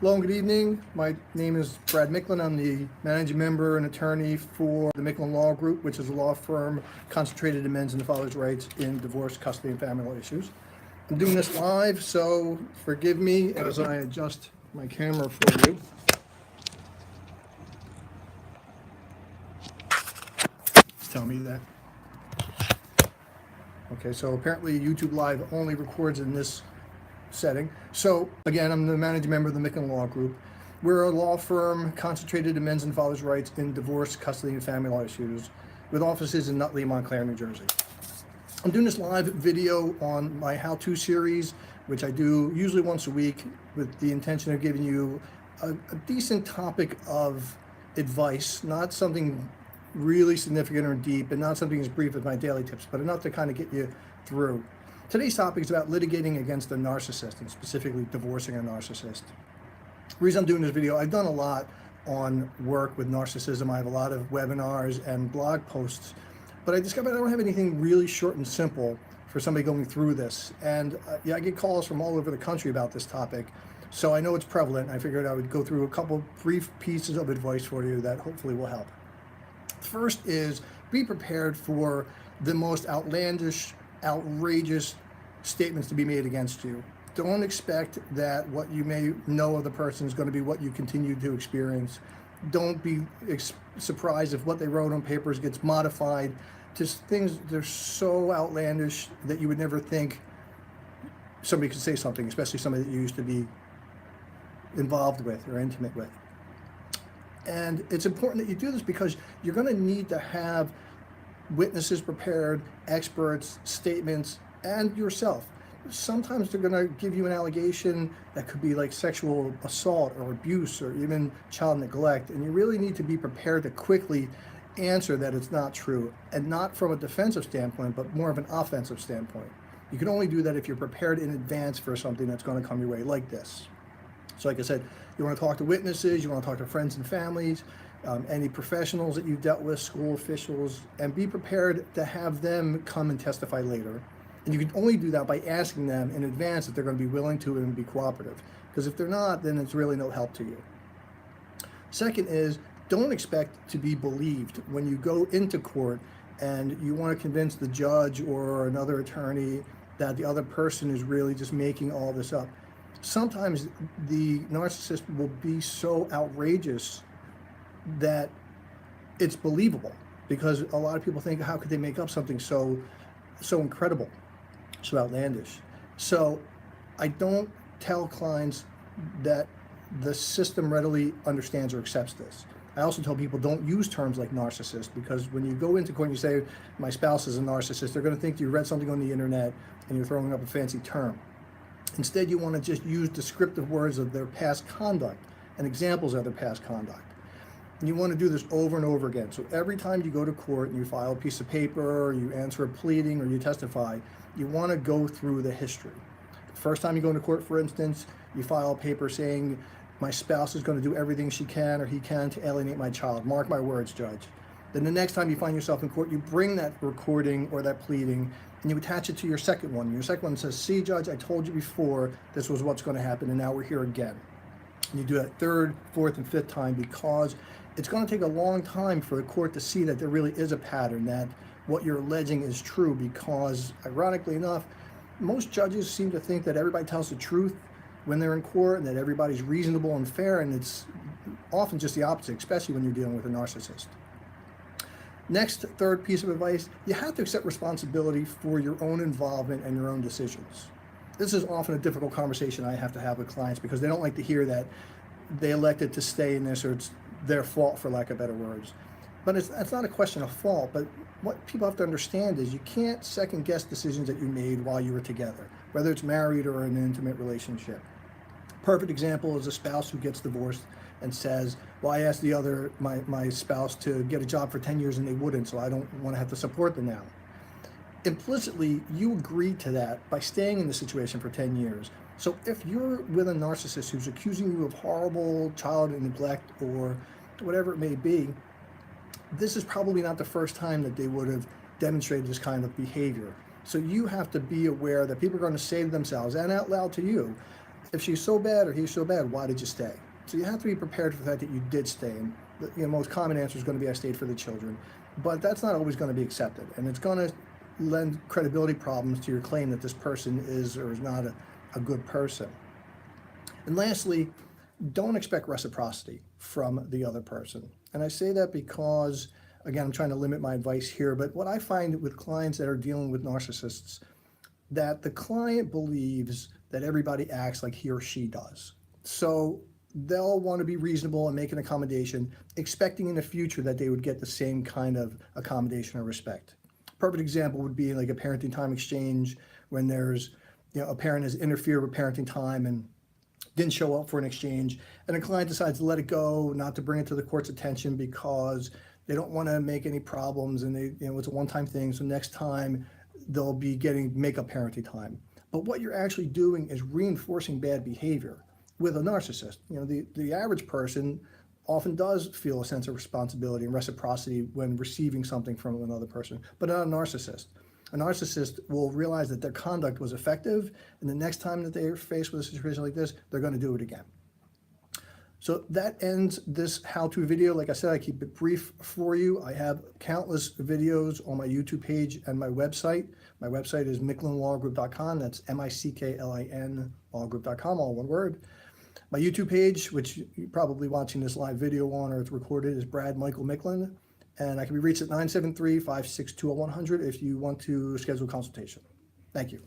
Hello and good evening. My name is Brad Micklin. I'm the managing member and attorney for the Micklin Law Group, which is a law firm concentrated in men's and father's rights in divorce, custody, and family law issues. I'm doing this live, so forgive me as I adjust my camera for you. Tell me that. Okay, so apparently YouTube Live only records in this setting. So again, I'm the managing member of the Micklin Law Group. We're a law firm concentrated in men's and father's rights in divorce, custody, and family law issues with offices in Nutley, Montclair, New Jersey. I'm doing this live video on my how-to series, which I do usually once a week with the intention of giving you a decent topic of advice, not something really significant or deep, and not something as brief as my daily tips, but enough to kind of get you through. Today's topic is about litigating against a narcissist, and specifically divorcing a narcissist. The reason I'm doing this video, I've done a lot on work with narcissism. I have a lot of webinars and blog posts, but I discovered I don't have anything really short and simple for somebody going through this. And yeah, I get calls from all over the country about this topic, so I know it's prevalent. I figured I would go through a couple brief pieces of advice for you that hopefully will help. First is be prepared for the most outlandish, outrageous statements to be made against you. Don't expect that what you may know of the person is going to be what you continue to experience. Don't be surprised if what they wrote on papers gets modified. Just things that are so outlandish that you would never think somebody could say something, especially somebody that you used to be involved with or intimate with. And it's important that you do this because you're going to need to have witnesses prepared, experts, statements, and yourself. Sometimes they're going to give you an allegation that could be like sexual assault or abuse or even child neglect, and you really need to be prepared to quickly answer that it's not true, and not from a defensive standpoint, but more of an offensive standpoint. You can only do that if you're prepared in advance for something that's going to come your way like this. So like I said, you want to talk to witnesses, you want to talk to friends and families, any professionals that you've dealt with, school officials, and be prepared to have them come and testify later. And you can only do that by asking them in advance if they're going to be willing to and be cooperative. Because if they're not, then it's really no help to you. Second is, don't expect to be believed when you go into court and you want to convince the judge or another attorney that the other person is really just making all this up. Sometimes the narcissist will be so outrageous that it's believable, because a lot of people think, how could they make up something so incredible, so outlandish? So I don't tell clients that the system readily understands or accepts this. I also tell people don't use terms like narcissist, because when you go into court and you say, my spouse is a narcissist, they're going to think you read something on the internet and you're throwing up a fancy term. Instead, you want to just use descriptive words of their past conduct and examples of their past conduct. And you want to do this over and over again. So every time you go to court and you file a piece of paper, or you answer a pleading, or you testify, you want to go through the history. The first time you go into court, for instance, you file a paper saying, my spouse is going to do everything she can or he can to alienate my child. Mark my words, judge. Then the next time you find yourself in court, you bring that recording or that pleading and you attach it to your second one. Your second one says, see, judge, I told you before this was what's going to happen, and now we're here again. And you do that third, fourth, and fifth time, because it's going to take a long time for the court to see that there really is a pattern, that what you're alleging is true, because ironically enough, most judges seem to think that everybody tells the truth when they're in court and that everybody's reasonable and fair, and it's often just the opposite, especially when you're dealing with a narcissist. Next, third piece of advice, you have to accept responsibility for your own involvement and your own decisions. This is often a difficult conversation I have to have with clients, because they don't like to hear that they elected to stay in this, or it's their fault, for lack of better words. But it's not a question of fault, but what people have to understand is you can't second guess decisions that you made while you were together, whether it's married or an intimate relationship. Perfect example is a spouse who gets divorced and says, well, I asked my spouse to get a job for 10 years and they wouldn't, so I don't want to have to support them now. Implicitly, you agreed to that by staying in the situation for 10 years. So if you're with a narcissist who's accusing you of horrible child neglect or whatever it may be, this is probably not the first time that they would have demonstrated this kind of behavior. So you have to be aware that people are going to say to themselves and out loud to you, if she's so bad or he's so bad, why did you stay? So you have to be prepared for the fact that you did stay. And the most common answer is going to be I stayed for the children. But that's not always going to be accepted. And it's going to lend credibility problems to your claim that this person is or is not a good person. And lastly, don't expect reciprocity from the other person. And I say that because, again, I'm trying to limit my advice here, but what I find with clients that are dealing with narcissists, that the client believes that everybody acts like he or she does. So they'll want to be reasonable and make an accommodation, expecting in the future that they would get the same kind of accommodation or respect. Perfect example would be like a parenting time exchange when there's, a parent has interfered with parenting time and didn't show up for an exchange, and a client decides to let it go, not to bring it to the court's attention because they don't want to make any problems, and it's a one-time thing. So next time they'll be getting make-up parenting time. But what you're actually doing is reinforcing bad behavior with a narcissist. The average person often does feel a sense of responsibility and reciprocity when receiving something from another person, but not a narcissist. A narcissist will realize that their conduct was effective, and the next time that they're faced with a situation like this, they're going to do it again. So that ends this how-to video. Like I said, I keep it brief for you. I have countless videos on my YouTube page and my website. My website is micklinlawgroup.com. That's MICKLIN lawgroup.com, all one word. My YouTube page, which you're probably watching this live video on or it's recorded, is Brad Michael Micklin. And I can be reached at 973-562-100 if you want to schedule a consultation. Thank you.